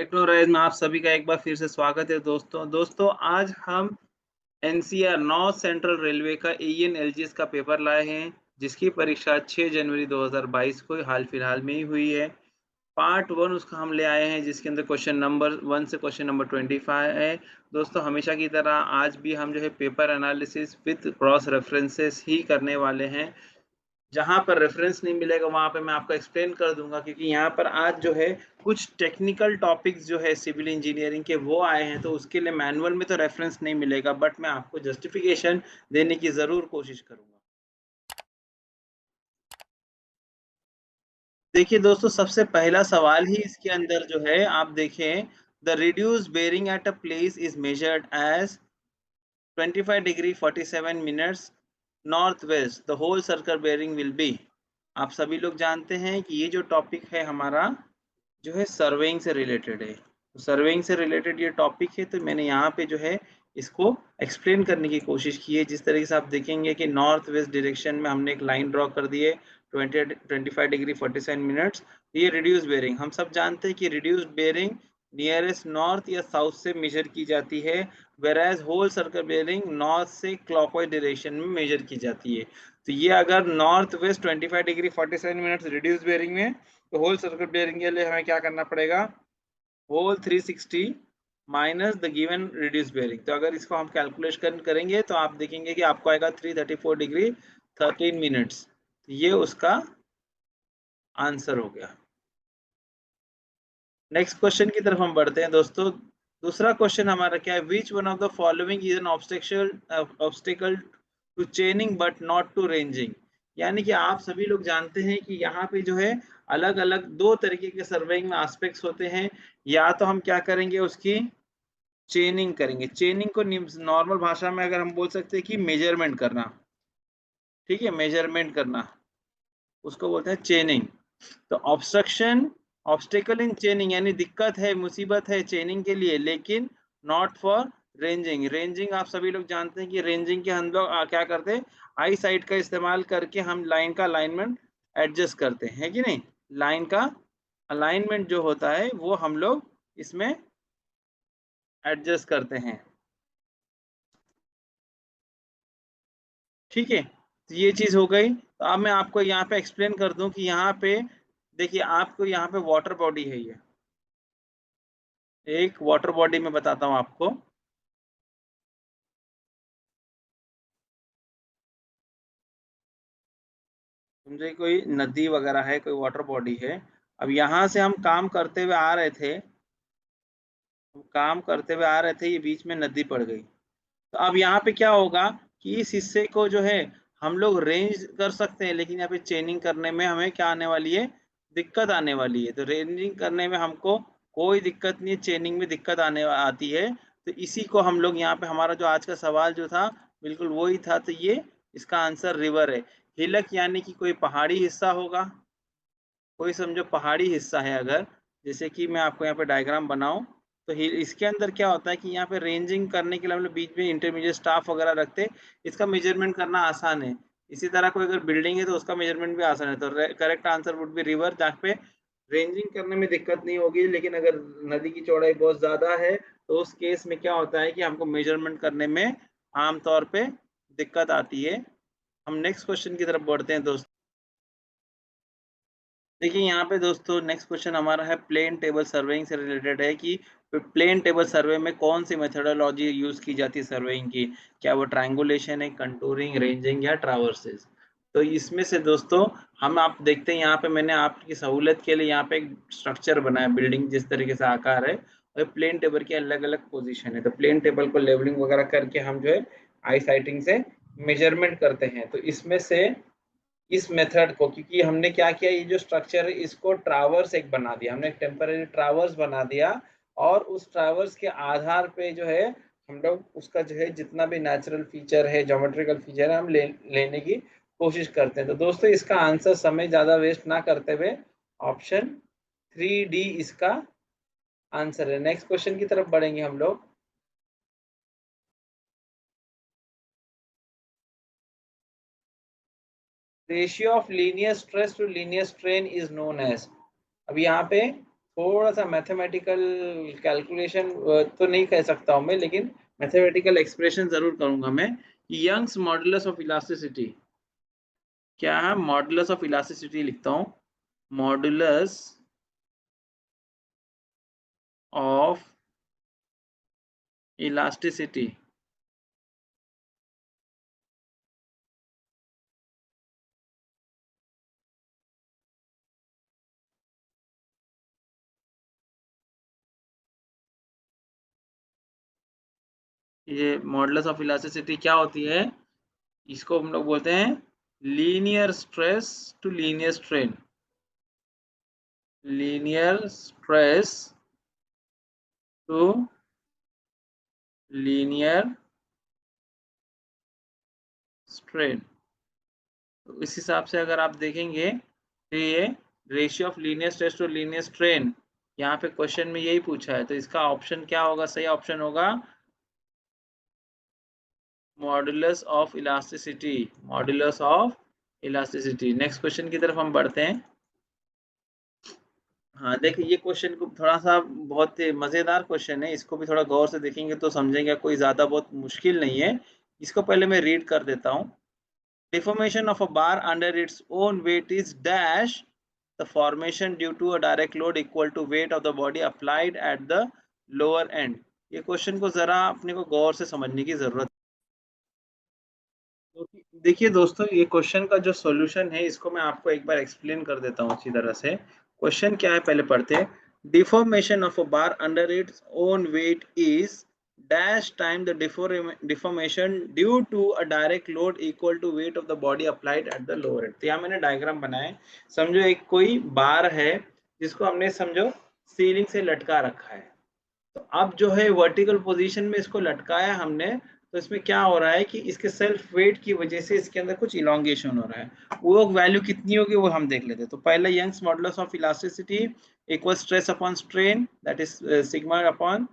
टेक्नोराइज में आप सभी का एक बार फिर से स्वागत है दोस्तों आज हम एनसीआर नॉर्थ सेंट्रल रेलवे का एईएन एलजीएस का पेपर लाए हैं जिसकी परीक्षा 6 जनवरी 2022 को हाल फिलहाल में ही हुई है। पार्ट 1 उसका हम ले आए हैं जिसके अंदर क्वेश्चन नंबर 1 से क्वेश्चन नंबर 25 है। दोस्तों हमेशा की तरह आज भी हम जो है paper analysis with cross references ही करने वाले हैं। जहाँ पर रेफरेंस नहीं मिलेगा वहाँ पे मैं आपको एक्सप्लेन कर दूंगा, क्योंकि यहाँ पर आज जो है कुछ टेक्निकल टॉपिक्स जो है सिविल इंजीनियरिंग के वो आए हैं, तो उसके लिए मैनुअल में तो रेफरेंस नहीं मिलेगा, बट मैं आपको जस्टिफिकेशन देने की जरूर कोशिश करूंगा। देखिए दोस्तों, सबसे पहला सवाल ही इसके अंदर जो है आप देखें, the reduce bearing at a place is measured as 25 degree 47 minutes north west, the whole circle bearing will be. आप सभी लोग जानते हैं कि ये जो टॉपिक है हमारा जो है सर्वेइंग से रिलेटेड है। तो सर्वेइंग से रिलेटेड ये टॉपिक है, तो मैंने यहाँ पे जो है इसको एक्सप्लेन करने की कोशिश की है। जिस तरीके से आप देखेंगे कि नॉर्थ वेस्ट डायरेक्शन में हमने एक लाइन ड्रॉ कर दी है 25 डिग्री 47 मिनट्स। ये रिड्यूस बेरिंग, हम सब जानते हैं कि रिड्यूस बेरिंग नियरेस्ट नॉर्थ या साउथ से मेजर की जाती है, whereas whole circle bearing north से क्लॉकवाइज डायरेक्शन में मेजर की जाती है। तो ये अगर north west 25 degree 47 minutes reduce bearing में, तो होल सर्कल बेरिंग के लिए हमें क्या करना पड़ेगा, whole 360 minus the given reduce bearing. तो अगर इसको हम कैलकुलेशन करेंगे तो आप देखेंगे कि आपको आएगा 334 डिग्री 13 मिनट्स। ये उसका आंसर हो गया। नेक्स्ट क्वेश्चन की तरफ हम बढ़ते हैं दोस्तों। दूसरा क्वेश्चन हमारा क्या है, which one of the following is an obstacle to chaining but not to ranging. यानी कि आप सभी लोग जानते हैं कि यहाँ पे जो है अलग अलग दो तरीके के सर्वेइंग में एस्पेक्ट्स होते हैं। या तो हम क्या करेंगे, उसकी चेनिंग करेंगे। चेनिंग को नॉर्मल भाषा में अगर हम बोल सकते हैं कि मेजरमेंट करना, ठीक है, मेजरमेंट करना उसको बोलते हैं चेनिंग। तो ऑब्स्ट्रक्शन, ऑब्स्टेकल इन चेनिंग यानी दिक्कत है, मुसीबत है चेनिंग के लिए, लेकिन नॉट फॉर रेंजिंग। रेंजिंग आप सभी लोग जानते हैं कि रेंजिंग के हम लोग क्या करते हैं, आई साइट का इस्तेमाल करके हम लाइन का अलाइनमेंट एडजस्ट करते हैं कि नहीं। लाइन का अलाइनमेंट जो होता है वो हम लोग इसमें एडजस्ट करते हैं, ठीक है। तो ये चीज हो गई। तो अब मैं आपको यहाँ पे एक्सप्लेन कर दूं कि यहाँ पे देखिए, आपको यहाँ पे वाटर बॉडी है, ये एक वाटर बॉडी में बताता हूँ आपको। समझे, कोई नदी वगैरह है, कोई वाटर बॉडी है। अब यहाँ से हम काम करते हुए आ रहे थे, ये बीच में नदी पड़ गई। तो अब यहाँ पे क्या होगा कि इस हिस्से को जो है हम लोग रेंज कर सकते हैं, लेकिन यहाँ पे चेनिंग करने में हमें क्या आने वाली है, दिक्कत आने वाली है। तो रेंजिंग करने में हमको कोई दिक्कत नहीं है, चेनिंग में दिक्कत आने आती है। तो इसी को हम लोग यहाँ पे, हमारा जो आज का सवाल जो था बिल्कुल वही था। तो ये इसका आंसर रिवर है। हिलक यानी कि कोई पहाड़ी हिस्सा होगा, कोई समझो पहाड़ी हिस्सा है अगर, जैसे कि मैं आपको यहाँ पे डायग्राम बनाऊं, तो इसके अंदर क्या होता है कि यहाँ पे रेंजिंग करने के लिए हम लोग बीच में इंटरमीडिएट स्टाफ वगैरह रखते हैं। इसका मेजरमेंट करना आसान है। इसी तरह कोई अगर बिल्डिंग है तो उसका मेजरमेंट भी आसान है। तो correct answer would be river, जहाँ पे रेंजिंग करने में दिक्कत नहीं होगी। लेकिन अगर नदी की चौड़ाई बहुत ज्यादा है तो उस केस में क्या होता है कि हमको मेजरमेंट करने में आमतौर पे दिक्कत आती है। हम नेक्स्ट क्वेश्चन की तरफ बढ़ते हैं दोस्तों। देखिए यहाँ पे दोस्तों नेक्स्ट क्वेश्चन हमारा है प्लेन टेबल सर्वेइंग से रिलेटेड है कि प्लेन टेबल सर्वे में कौन सी मेथोडोलॉजी यूज की जाती है सर्वेइंग की। क्या वो ट्रायंगुलेशन है, कंटूरिंग, रेंजिंग या ट्रावर्सेस। तो इसमें से दोस्तों हम आप देखते हैं यहाँ पे मैंने आपकी सहूलियत के लिए यहाँ पे एक स्ट्रक्चर बनाया, बिल्डिंग जिस तरीके से आकार है और प्लेन टेबल की अलग अलग पोजिशन है। तो प्लेन टेबल को लेवलिंग वगैरह करके हम जो है आई साइटिंग से मेजरमेंट करते हैं। तो इसमें से इस मेथड को, क्योंकि हमने क्या किया, ये जो स्ट्रक्चर है इसको ट्रावर्स एक बना दिया, हमने एक टेम्पररी ट्रावर्स बना दिया। और उस ट्रावर्स के आधार पे जो है हम लोग उसका जो है जितना भी नेचुरल फीचर है, ज्योमेट्रिकल फीचर है, हम लेने की कोशिश करते हैं। तो दोस्तों इसका आंसर समय ज्यादा वेस्ट ना करते हुए ऑप्शन 3D इसका आंसर है। नेक्स्ट क्वेश्चन की तरफ बढ़ेंगे हम लोग। Ratio of linear stress to linear strain is known as. अब यहाँ पे थोड़ा सा मैथमेटिकल कैलकुलेशन तो नहीं कह सकता हूँ मैं, लेकिन मैथमेटिकल एक्सप्रेशन जरूर करूंगा मैं। यंग्स मॉडुलस ऑफ इलास्टिसिटी क्या है? मॉडुलस ऑफ इलास्टिसिटी लिखता हूँ, मॉडुलस ऑफ इलास्टिसिटी। ये मॉडुलस ऑफ इलास्टिसिटी क्या होती है? इसको हम लोग बोलते हैं linear stress to linear strain. Linear stress to linear strain. तो इस हिसाब से अगर आप देखेंगे तो ये ratio of linear stress to linear strain, यहाँ पे क्वेश्चन में यही पूछा है, तो इसका ऑप्शन क्या होगा? सही ऑप्शन होगा modulus of elasticity. Modulus of elasticity. Next question की तरफ हम बढ़ते हैं। हाँ देखिए, ये क्वेश्चन को थोड़ा सा बहुत ही मजेदार क्वेश्चन है, इसको भी थोड़ा गौर से देखेंगे तो समझेंगे, कोई ज्यादा बहुत मुश्किल नहीं है। इसको पहले मैं रीड कर देता हूँ। Deformation of a bar under its own weight is dash the formation due to a direct load equal to weight of the body applied at the lower end। ये क्वेश्चन को जरा अपने को गौर से समझने की जरूरत है। तो देखिए दोस्तों, ये क्वेश्चन का जो सॉल्यूशन है इसको मैं आपको एक बार एक्सप्लेन कर देता हूँ अच्छी तरह से। क्वेश्चन क्या है पहले पढ़ते हैं। Deformation of a bar under its own wait is dash time the deformation due to a direct load equal to weight of the body applied at the lower end। तो यहाँ मैंने डायग्राम बनाया है। समझो एक कोई बार है जिसको हमने समझो सीलिंग से लटका रखा है। तो अब जो है वर्टिकल पोजीशन में इसको लटकाया हमने, तो इसमें क्या हो रहा है कि इसके सेल्फ वेट की वजह से इसके अंदर कुछ इलोंगेशन हो रहा है। वो वैल्यू कितनी होगी वो हम देख लेते हैं। तो पहला Young's modulus of elasticity equal stress upon strain, that is sigma upon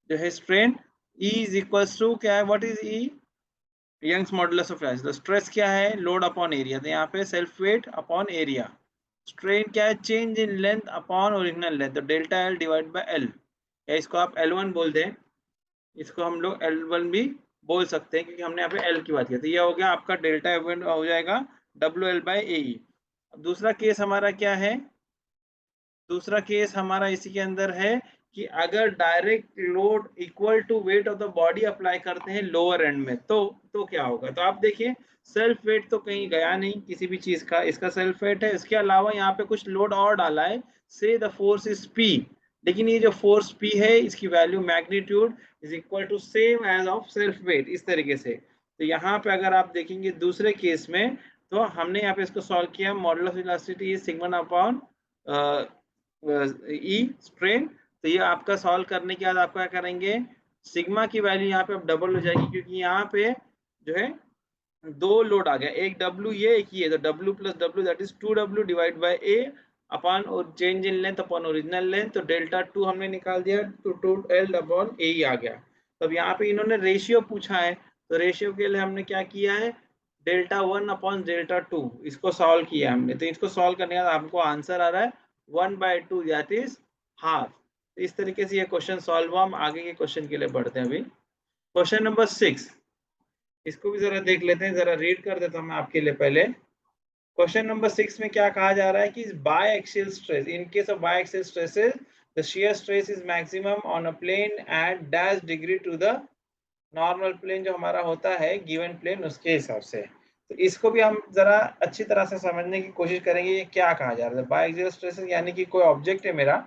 जो है strain. E is equals to क्या है? What is E? Young's modulus of elasticity. Stress क्या है? लोड अपॉन एरिया, तो यहाँ पे self weight upon area. Strain क्या है? Change in length upon original length, तो delta L divide by L, या इसको आप L1 बोल दें, इसको हम लोग L1 भी बोल सकते हैं क्योंकि हमने यहाँ पे L की बात की। तो ये हो गया आपका डेल्टा एल हो जाएगा WL बाय AE। दूसरा केस हमारा क्या है? दूसरा केस हमारा इसी के अंदर है कि अगर direct load equal to weight of the body apply करते हैं लोअर एंड में, तो क्या होगा? तो आप देखिए, सेल्फ वेट तो कहीं गया नहीं किसी भी चीज का, इसका सेल्फ वेट है। इसके अलावा यहाँ पे कुछ लोड और डाला है, से द फोर्स इज P, लेकिन ये जो फोर्स P है इसकी value magnitude is equal to same as of self weight, इस तरीके से। तो यहाँ पे अगर आप देखेंगे दूसरे केस में, तो हमने यहाँ पे इसको सॉल्व किया, modulus of elasticity is sigma upon E strain. तो ये आपका सॉल्व करने के बाद आप क्या करेंगे, सिग्मा की वैल्यू यहाँ पे अब डबल हो जाएगी, क्योंकि यहाँ पे जो है दो लोड आ गया, एक डब्ल्यू ये एक ये, तो W plus W that is 2W divide by A upon और change in length upon original length, तो डेल्टा 2 हमने निकाल दिया, तो 2L अपॉन ए ही आ गया। तो अब यहाँ पे इन्होंने रेशियो पूछा है, तो रेशियो के लिए हमने क्या किया है, डेल्टा 1 अपॉन डेल्टा 2, इसको सॉल्व किया हमने। तो इसको सॉल्व करने के बाद हमको आंसर आ रहा है 1/2 दैट इज हाफ। तो इस तरीके से ये क्वेश्चन सॉल्व हुआ। हम आगे के क्वेश्चन के लिए बढ़ते हैं। अभी क्वेश्चन नंबर 6, इसको भी जरा देख लेते हैं, जरा रीड कर देता हूं मैं आपके लिए पहले। क्वेश्चन नंबर 6 में क्या कहा जा रहा है कि biaxial stress, in case of biaxial stresses the shear stress is maximum on a plane at dash degree to the normal plane, जो हमारा होता है गिवन प्लेन, उसके हिसाब से। तो इसको भी हम जरा अच्छी तरह से समझने की कोशिश करेंगे, ये क्या कहा जा रहा है। बाय एक्सियल स्ट्रेसेस यानी कि कोई ऑब्जेक्ट है मेरा,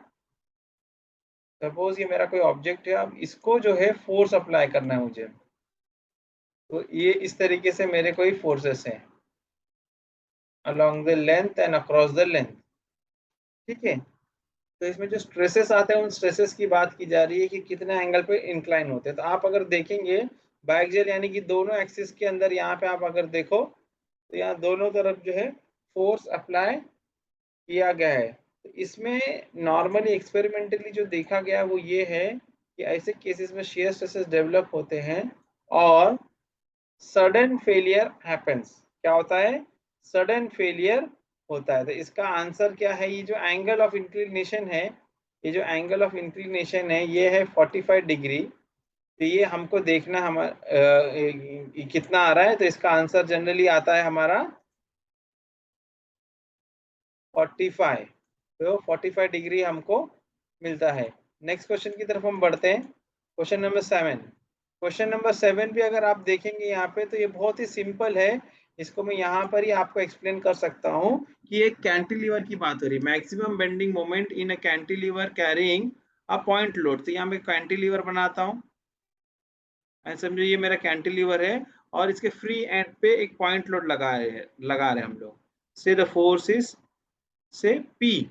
सपोज ये मेरा कोई ऑब्जेक्ट है, अब इसको जो है फोर्स अप्लाई करना है मुझे। तो ये इस तरीके से मेरे कोई फोर्सेस हैं along the length and across the length, ठीक है। तो इसमें जो स्ट्रेसेस आते हैं उन स्ट्रेसेस की बात की जा रही है कि कितने एंगल पे इंक्लाइन होते हैं। तो आप अगर देखेंगे बायएक्सियल यानी कि दोनों एक्सिस के अंदर, यहाँ पे आप अगर देखो तो यहाँ दोनों तरफ जो है फोर्स अप्लाई किया गया है। तो इसमें नॉर्मली एक्सपेरिमेंटली जो देखा गया वो ये है कि ऐसे केसेस में शेयर स्ट्रेसेस डेवलप होते हैं और सडन फेलियर हैपेंस। क्या होता है? सडन फेलियर होता है। तो इसका आंसर क्या है, ये जो एंगल ऑफ इंक्लिनेशन है ये जो एंगल ऑफ इंक्लिनेशन है ये है 45 डिग्री। तो ये हमको देखना हमारा कितना आ रहा है, तो इसका आंसर जनरली आता है हमारा 45। तो 45 डिग्री हमको मिलता है। नेक्स्ट क्वेश्चन की तरफ हम बढ़ते हैं। Question number 7। क्वेश्चन नंबर 7 भी अगर आप देखेंगे यहाँ पे तो ये बहुत ही सिंपल है। इसको मैं यहाँ पर ही आपको एक्सप्लेन कर सकता हूँ कि एक कैंटिलीवर की बात हो रही है। Maximum bending moment in a cantilever carrying a point load. तो यहाँ मैं कैंटिलीवर बनाता हूँ, समझो ये मेरा कैंटिलीवर है और इसके फ्री एंड पे एक पॉइंट लोड लगा रहे हैं हम लोग। से द फोर्स इज से P।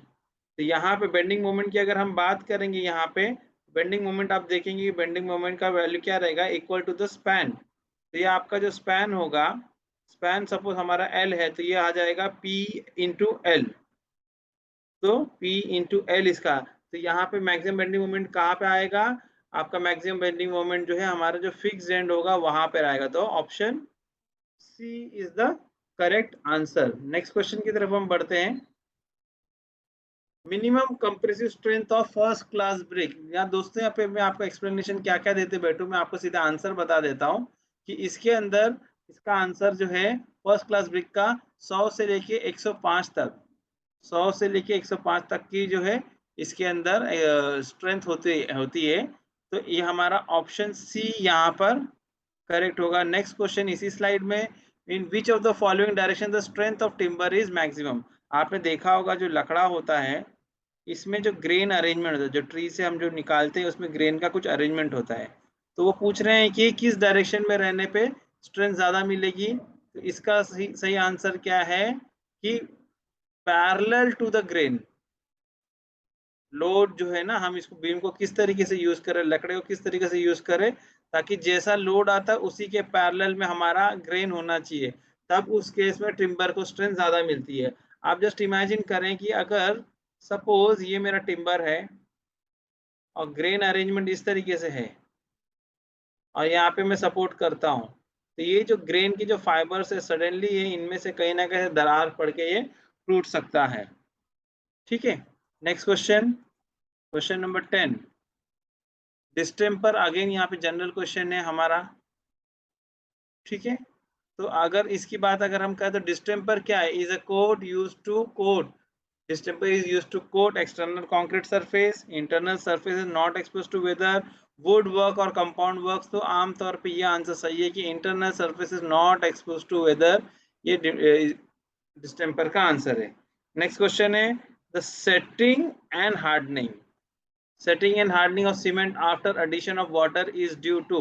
तो यहाँ पे बेंडिंग मोमेंट की अगर हम बात करेंगे, यहाँ पे बेंडिंग मोमेंट आप देखेंगे, बेंडिंग मोमेंट का वैल्यू क्या रहेगा, इक्वल टू द स्पैन। तो ये आपका जो स्पैन होगा, स्पैन सपोज हमारा L है, तो ये आ जाएगा P इंटू एल। तो P इंटू एल इसका। तो यहाँ पे मैक्सिमम बेंडिंग मोमेंट कहाँ पे आएगा, आपका मैक्सिमम बेंडिंग मोमेंट जो है हमारा जो फिक्स एंड होगा वहां पर आएगा। तो option C is the correct answer. Next question की तरफ हम बढ़ते हैं। Minimum compressive strength of first class brick. यहाँ दोस्तों यहाँ पे मैं आपको एक्सप्लेनेशन क्या क्या देते बैठू, मैं आपको सीधा आंसर बता देता हूँ कि इसके अंदर इसका आंसर जो है फर्स्ट क्लास ब्रिक का 100 से लेके 105 तक, 100 से लेके 105 तक की जो है इसके अंदर स्ट्रेंथ होती है। तो ये हमारा ऑप्शन सी यहाँ पर करेक्ट होगा। नेक्स्ट क्वेश्चन इसी स्लाइड में, in which of the following direction the strength of timber is maximum. आपने देखा होगा जो लकड़ा होता है इसमें जो ग्रेन अरेंजमेंट होता है, जो ट्री से हम जो निकालते हैं उसमें ग्रेन का कुछ अरेंजमेंट होता है। तो वो पूछ रहे हैं कि किस डायरेक्शन में रहने पे स्ट्रेंथ ज्यादा मिलेगी। तो इसका सही आंसर क्या है कि parallel to the grain. Load जो है ना, हम इसको बीम को किस तरीके से यूज करें, लकड़े को किस तरीके से यूज करें, ताकि जैसा लोड आता है उसी के पैरेलल में हमारा ग्रेन होना चाहिए, तब उस केस में टिम्बर को स्ट्रेंथ ज्यादा मिलती है। आप जस्ट इमेजिन करें कि अगर सपोज ये मेरा टिम्बर है और ग्रेन अरेंजमेंट इस तरीके से है और यहाँ पे मैं सपोर्ट करता हूँ, तो ये जो ग्रेन की जो फाइबर्स है सडनली ये इनमें से कहीं ना कहीं दरार पड़ के ये टूट सकता है। ठीक है। Next question, question number 10। Distemper again यहाँ पे जनरल क्वेश्चन है हमारा। ठीक है। तो अगर इसकी बात अगर हम कहें तो डिस्टेम्पर क्या है, is a coat use to coat. Distemper is used to coat external concrete surface. Internal surface is not exposed to weather. Wood work और compound works। तो आमतौर पे ये आंसर सही है कि internal surface is not exposed to weather। ये distemper का आंसर है। नेक्स्ट क्वेश्चन है the setting and hardening. Setting and hardening of cement after addition of water is due to.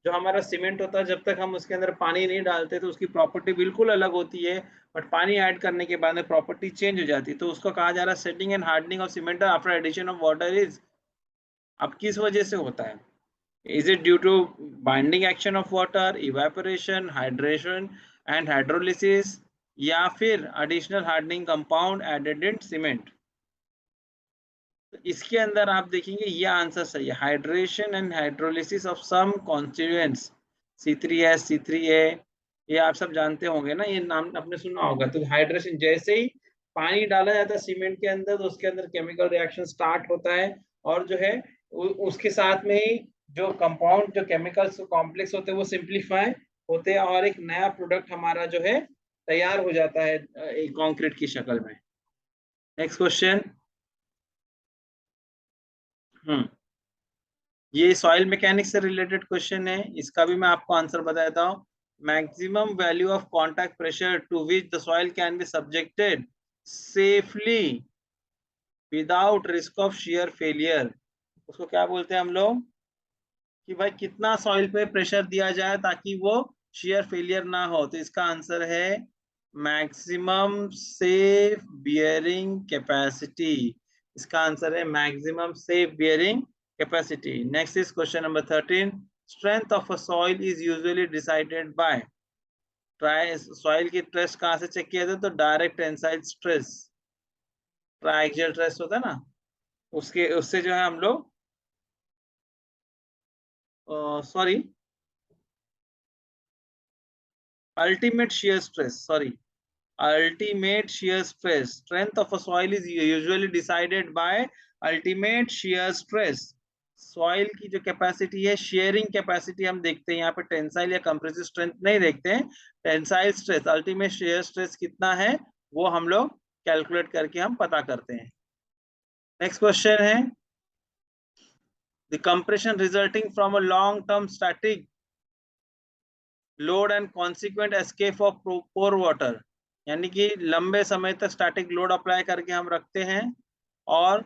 जो हमारा सीमेंट होता है जब तक हम उसके अंदर पानी नहीं डालते तो उसकी प्रॉपर्टी बिल्कुल अलग होती है, बट पानी ऐड करने के बाद में प्रॉपर्टी चेंज हो जाती है। तो उसको कहा जा रहा है setting and hardening of cement after addition of water is. अब किस वजह से होता है, is it due to binding action of water, evaporation, hydration and hydrolysis, या फिर additional hardening compound added in cement. तो इसके अंदर आप देखेंगे ये आंसर सही है, hydration and hydrolysis of some constituents. C3H C3A ये आप सब जानते होंगे ना, ये नाम आपने सुना होगा। तो हाइड्रेशन, जैसे ही पानी डाला जाता है सीमेंट के अंदर तो उसके अंदर केमिकल रिएक्शन स्टार्ट होता है, और जो है उसके साथ में ही जो कंपाउंड जो केमिकल्स कॉम्प्लेक्स होते हैं वो सिंप्लीफाई होते हैं और एक नया प्रोडक्ट हमारा जो है तैयार हो जाता है कंक्रीट की शक्ल में। Next question. हम्म ये सॉइल मैकेनिक्स से रिलेटेड क्वेश्चन है, इसका भी मैं आपको आंसर बता देता हूँ। Maximum value of contact pressure to which the soil can be subjected safely without risk of shear failure. उसको क्या बोलते हैं हम लोग, कि भाई कितना सॉइल पे प्रेशर दिया जाए ताकि वो शियर फेलियर ना हो। तो इसका आंसर है मैक्सिमम सेफ बियरिंग कैपेसिटी। इसका आंसर है maximum safe bearing capacity. Next is question number 13। Strength of a soil is usually decided by. Try soil की स्ट्रेस कहाँ से चेक किया जाता है, तो डायरेक्ट टेंसाइल स्ट्रेस, ट्राइएक्सियल स्ट्रेस होता है ना, उसके उससे जो है हम लोग sorry ultimate shear stress, sorry, ultimate shear stress. Strength of a soil is usually decided by ultimate shear stress, soil की जो कैपेसिटी है, शेयरिंग कैपेसिटी हम देखते हैं यहाँ पे, टेंसाइल या कंप्रेसिव स्ट्रेंथ नहीं देखते हैं, tensile stress, ultimate shear stress कितना है वो हम लोग कैलकुलेट करके हम पता करते हैं। नेक्स्ट क्वेश्चन है, the compression resulting from a long term static load and consequent escape of pore water, यानी कि लंबे समय तक स्टैटिक लोड अप्लाई करके हम रखते हैं और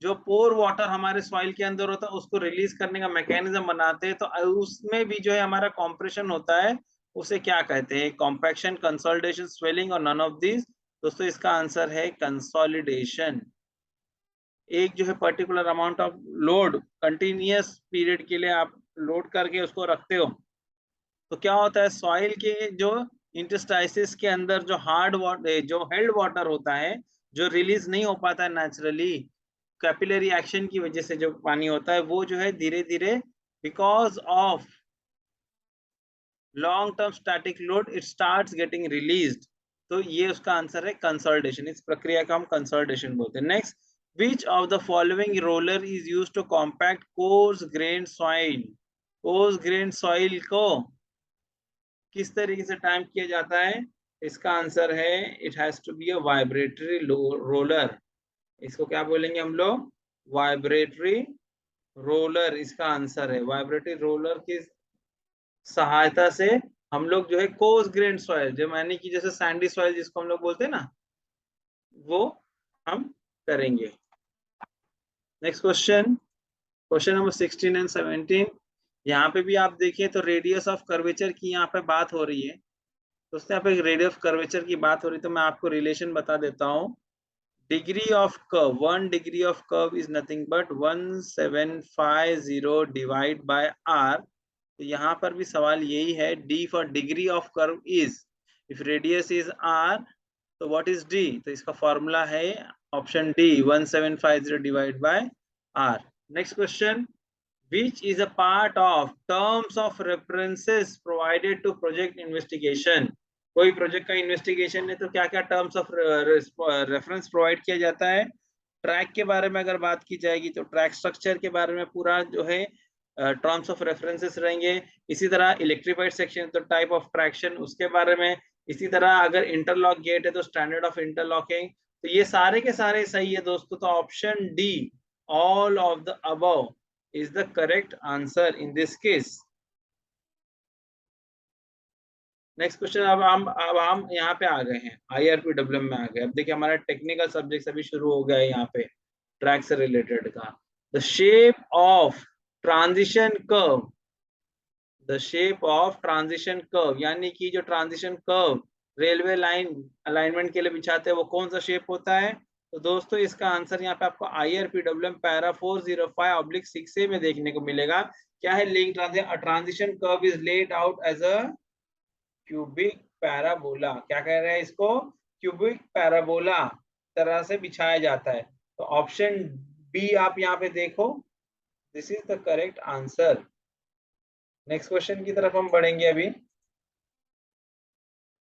जो पोर वाटर हमारे सॉइल के अंदर होता है उसको रिलीज करने का मैकेनिज्म बनाते हैं, तो उसमें भी जो है हमारा कॉम्प्रेशन होता है, उसे क्या कहते हैं, कॉम्पैक्शन, कंसोलिडेशन, स्वेलिंग और नन ऑफ दिस। दोस्तों इसका आंसर है कंसोलिडेशन। एक जो है particular amount of load continuous period के लिए आप लोड करके उसको रखते हो, तो क्या होता है, सॉइल के जो इंटरस्टाइसिस के अंदर जो हार्ड वाटर, जो हेल्ड वाटर होता है, जो रिलीज नहीं हो पाता है नेचुरली, कैपिलरी एक्शन की वजह से जो पानी होता है, वो जो है धीरे धीरे because of long term static load it starts getting released. तो ये उसका आंसर है कंसोलिडेशन, इस प्रक्रिया को हम कंसोलिडेशन बोलते हैं। Next, which of the following roller is used to compact coarse grain soil, coarse grain soil को किस तरीके से टाइम किया जाता है, इसका आंसर है it has to be a vibratory roller. इसको क्या बोलेंगे हम लोग, वाइब्रेटरी रोलर, इसका आंसर है। वाइब्रेटरी रोलर की सहायता से हम लोग जो है कोर्स ग्रेन सॉइल, जो यानी कि जैसे सैंडी सॉइल जिसको हम लोग बोलते हैं ना, वो हम करेंगे। Next question, question number 16 and 17। यहाँ पे भी आप देखिए तो रेडियस ऑफ कर्वेचर की यहाँ पे बात हो रही है। दोस्तों यहाँ पे रेडियस ऑफ कर्वेचर की बात हो रही है, तो मैं आपको रिलेशन बता देता हूँ। Degree of curve, 1 degree of curve is nothing but 1750 divide by R. तो यहाँ पर भी सवाल यही है, D for degree of curve is, if radius is R तो व्हाट इज डी, तो इसका फॉर्मूला है option D 1750 divide by R. Next question, which is a part of terms of references provided to project investigation। कोई project का investigation है तो क्या क्या टर्म्स ऑफ रेफरेंस प्रोवाइड किया जाता है। ट्रैक के बारे में अगर बात की जाएगी तो ट्रैक स्ट्रक्चर के बारे में पूरा जो है टर्म्स ऑफ रेफरेंसेस रहेंगे। इसी तरह इलेक्ट्रीफाइड सेक्शन तो टाइप ऑफ ट्रैक्शन उसके बारे में। इसी तरह अगर इंटरलॉक गेट है तो स्टैंडर्ड ऑफ इंटरलॉकिंग। तो ये सारे के सारे सही है दोस्तों, तो option D all of the above is the correct answer in this case। Next question, अब हम यहाँ पे आ गए हैं, IRPWM में आ गए। अब देखिए हमारा टेक्निकल सब्जेक्ट अभी शुरू हो गया है यहाँ पे ट्रैक से रिलेटेड का। The shape of transition curve, the shape of transition curve यानी कि जो transition curve railway line alignment के लिए बिछाते हैं वो कौन सा शेप होता है। तो दोस्तों इसका आंसर यहाँ पे आपको IRPWM पैरा 405/6A में देखने को मिलेगा। क्या है, link transition curve is laid out as a cubic parabola. क्या कह रहे हैं इसको, क्यूबिक पैराबोला तरह से बिछाया जाता है। तो ऑप्शन बी आप यहाँ पे देखो, this is the correct answer. Next question की तरफ हम बढ़ेंगे अभी,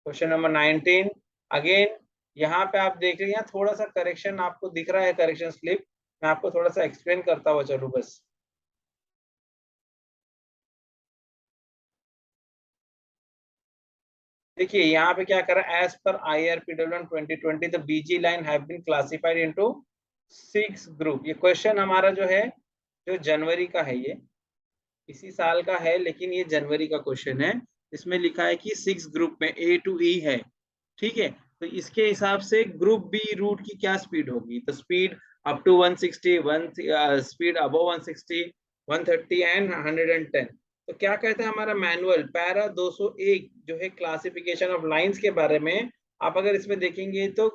क्वेश्चन नंबर 19। अगेन यहाँ पे आप देख रहे हैं थोड़ा सा करेक्शन आपको दिख रहा है, करेक्शन स्लिप, मैं आपको थोड़ा सा एक्सप्लेन करता हुआ चलूं बस। देखिए यहाँ पे क्या कर रहा है, एज पर IRPWM 2020 the BG line have been classified into 6 group. ये क्वेश्चन हमारा जो है, जो जनवरी का है, ये इसी साल का है लेकिन ये जनवरी का क्वेश्चन है। इसमें लिखा है कि 6 ग्रुप में A to E है, ठीक है। तो इसके हिसाब से ग्रुप बी रूट की क्या स्पीड होगी, तो speed up to 160, speed above 160, 130 and 110। तो क्या कहता है हमारा मैनुअल पैरा 201 जो है क्लासिफिकेशन ऑफ लाइंस के बारे में, आप अगर इसमें देखेंगे तो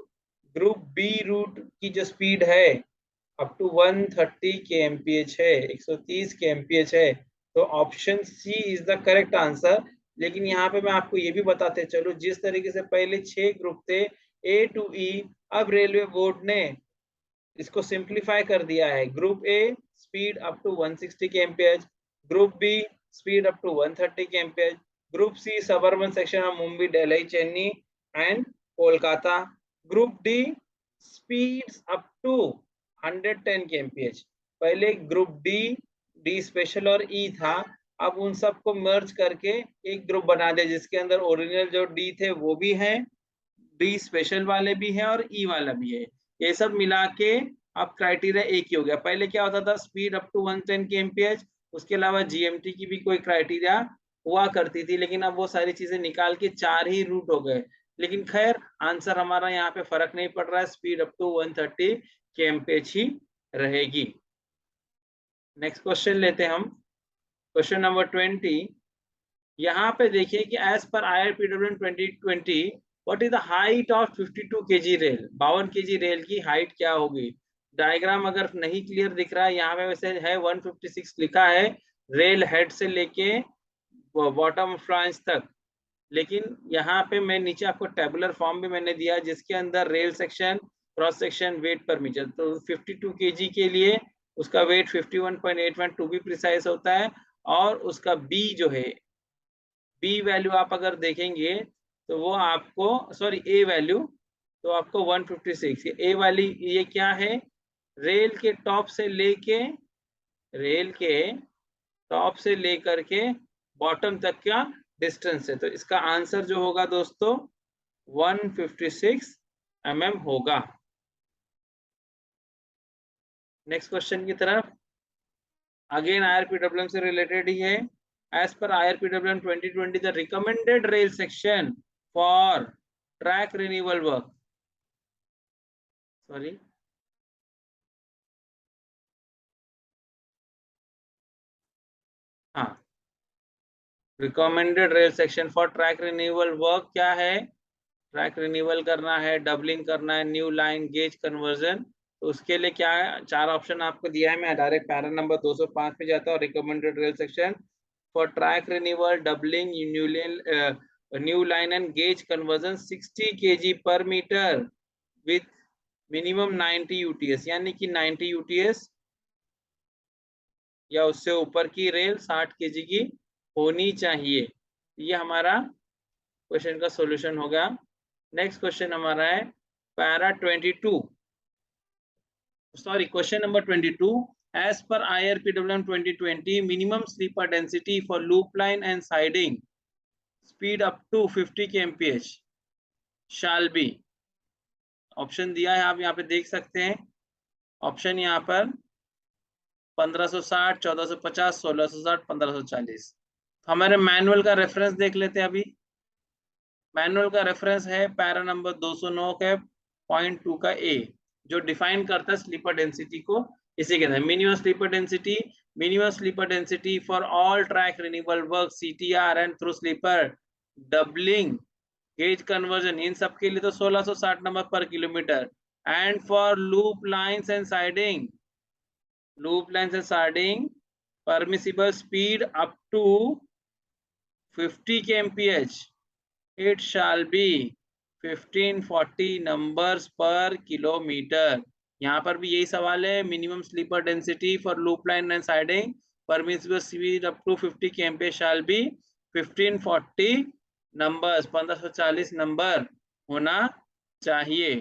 ग्रुप बी रूट की जो स्पीड है अप टू 130 kmph है, 130 kmph है। तो option C is the correct answer. लेकिन यहाँ पे मैं आपको ये भी बताते चलो, जिस तरीके से पहले 6 ग्रुप थे A to E, अब रेलवे बोर्ड ने इसको सिंप्लीफाई कर दिया है। Group A speed up to 160 kmph, group B speed up to 130 kmph, group C suburban section of Mumbai, Delhi, Chennai and Kolkata, group D speeds up to 110 kmph। पहले group D special और E था, अब उन सबको मर्ज करके एक ग्रुप बना दे जिसके अंदर ओरिजिनल जो डी थे वो भी है, डी स्पेशल वाले भी है और ई वाला भी है। ये सब मिला के अब क्राइटेरिया एक ही हो गया। पहले क्या होता था, स्पीड अप टू 110 kmph, उसके अलावा जीएमटी की भी कोई क्राइटेरिया हुआ करती थी, लेकिन अब वो सारी चीजें निकाल के 4 ही रूट हो गए। लेकिन खैर आंसर हमारा यहाँ पे फर्क नहीं पड़ रहा है, स्पीड अप टू 130 kmph ही रहेगी। नेक्स्ट क्वेश्चन लेते हैं हम, क्वेश्चन नंबर 20। यहाँ पे देखिए कि as per IRPW 2020 what is the height of 52 kg rail, 52 kg rail की हाइट क्या होगी। डायग्राम अगर नहीं क्लियर दिख रहा है, यहाँ पे वैसे है 156 लिखा है रेल हेड से लेके बॉटम फ्लांज तक, लेकिन यहाँ पे मैं नीचे आपको टेबुलर फॉर्म भी मैंने दिया जिसके अंदर rail section, cross section, weight per metre. तो 52 kg के लिए उसका वेट 51.81 टू बी प्रिसाइज होता है, और उसका बी जो है, बी वैल्यू आप अगर देखेंगे तो वो आपको, सॉरी ए वैल्यू, तो आपको 156। ए वाली ये क्या है, रेल के टॉप से लेके, रेल के टॉप से लेकर के बॉटम तक का डिस्टेंस है। तो इसका आंसर जो होगा दोस्तों 156 mm होगा। नेक्स्ट क्वेश्चन की तरफ, अगेन IRPWM से रिलेटेड ही है। एज पर IRPWM 2020 the recommended rail section for track renewal work, sorry हाँ, recommended rail section for track renewal work क्या है, ट्रैक रिन्यूअल करना है, डबलिंग करना है, न्यू लाइन गेज कन्वर्जन। तो उसके लिए क्या है, 4 ऑप्शन आपको दिया है। मैं डायरेक्ट पैरा नंबर 205 पे जाता हूँ। Recommended rail section for track renewal, doubling, new line and gauge conversion 60 kg पर मीटर विथ मिनिमम 90 UTS, यानी कि 90 UTS या उससे ऊपर की रेल 60 kg की होनी चाहिए। ये हमारा क्वेश्चन का सॉल्यूशन होगा। नेक्स्ट क्वेश्चन हमारा है para 22, sorry question number 22। As पर IRPWM 2020 minimum sleeper density for loop line and siding speed up to 50 kmph shall be. Option दिया है, आप यहाँ पे देख सकते हैं। ऑप्शन यहाँ पर 1560, 1450, 1660, 1540। हमारे मैनुअल का रेफरेंस देख लेते हैं अभी। मैनुअल का रेफरेंस है पैरा नंबर 209 के पॉइंट 2 का ए, जो डिफाइन करता है स्लीपर डेंसिटी को। इसी के minimum sleeper density for all track renewal work, CTR and through sleeper, doubling, gauge conversion, इन सब के लिए तो 1660 नंबर पर kilometre. And for loop lines and siding permissible speed up to 50 kmph, it shall be 1540 numbers per kilometer। यहाँ पर भी यही सवाल है, minimum sleeper density for loop line and siding permissible speed up to 50 kmph shall be 1540 numbers, 1540 number होना चाहिए।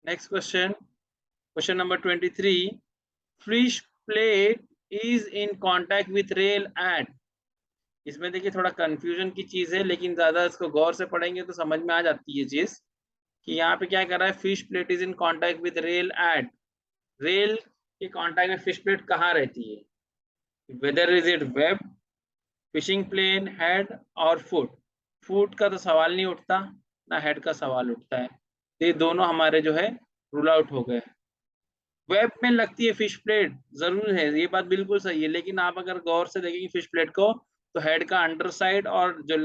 Next question, question number 23। Fish plate is in contact with rail at, इसमें देखिए थोड़ा कंफ्यूजन की चीज है, लेकिन ज्यादा इसको गौर से पढ़ेंगे तो समझ में आ जाती है चीज कि यहाँ पे क्या कर रहा है। Fish plate is in contact with rail at, rail के कांटेक्ट में फिश प्लेट कहाँ रहती है, whether is it web, fishing plane, head और फुट। फुट का तो सवाल नहीं उठता, ना हेड का सवाल उठता है, तो ये दोनों हमारे जो है रूल आउट हो गए। वेब में लगती है फिश प्लेट, जरूर है, ये बात बिल्कुल सही है, लेकिन आप अगर गौर से देखेंगे फिश प्लेट को, तो हेड का अंडर साइड और जो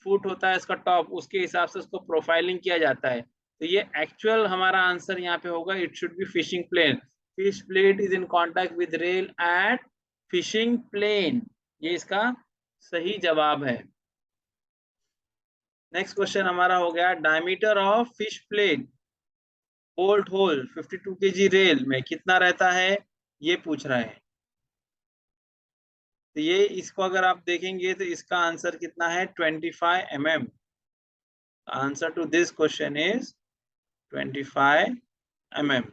फुट होता है इसका टॉप, उसके हिसाब से उसको प्रोफाइलिंग किया जाता है। तो ये एक्चुअल हमारा आंसर यहाँ पे होगा, it should be fishing plane. Fish plate is in contact with rail at fishing plane, ये इसका सही जवाब है। नेक्स्ट क्वेश्चन हमारा हो गया, diameter of fish plate bolt hole 52 kg rail में कितना रहता है, ये पूछ रहा है। तो ये इसको अगर आप देखेंगे तो इसका आंसर कितना है, 25 mm। Answer to this question is 25 mm.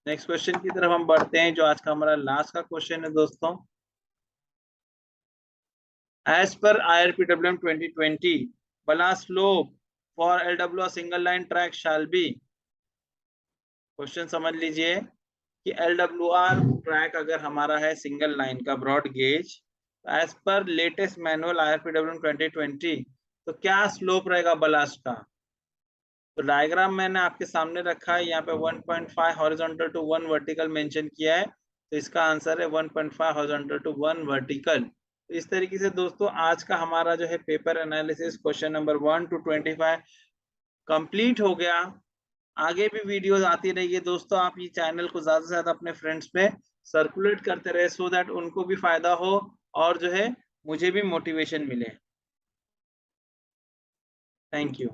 Next question की तरफ हम बढ़ते हैं, जो आज का हमारा लास्ट का क्वेश्चन है दोस्तों। As per IRPWM 2020, ballast slope for LWR single line track shall be। Question समझ लीजिए कि LWR ट्रैक अगर हमारा है सिंगल लाइन का broad gauge, as per latest manual IRPWM 2020, तो क्या स्लोप रहेगा बलास्ट का। तो डायग्राम मैंने आपके सामने रखा है, यहाँ पे 1.5 हॉरिजॉन्टल टू 1 वर्टिकल मेंशन किया है, तो इसका आंसर है 1.5 हॉरिजॉन्टल टू 1 वर्टिकल। तो इस तरीके से दोस्तों आज का हमारा जो है paper analysis question number 1 to 25 complete हो गया। आगे भी वीडियोस आती रहेगी दोस्तों, आप ये चैनल को ज्यादा से ज्यादा अपने फ्रेंड्स में सर्कुलेट करते रहे, सो दैट उनको भी फायदा हो और जो है मुझे भी मोटिवेशन मिले। Thank you.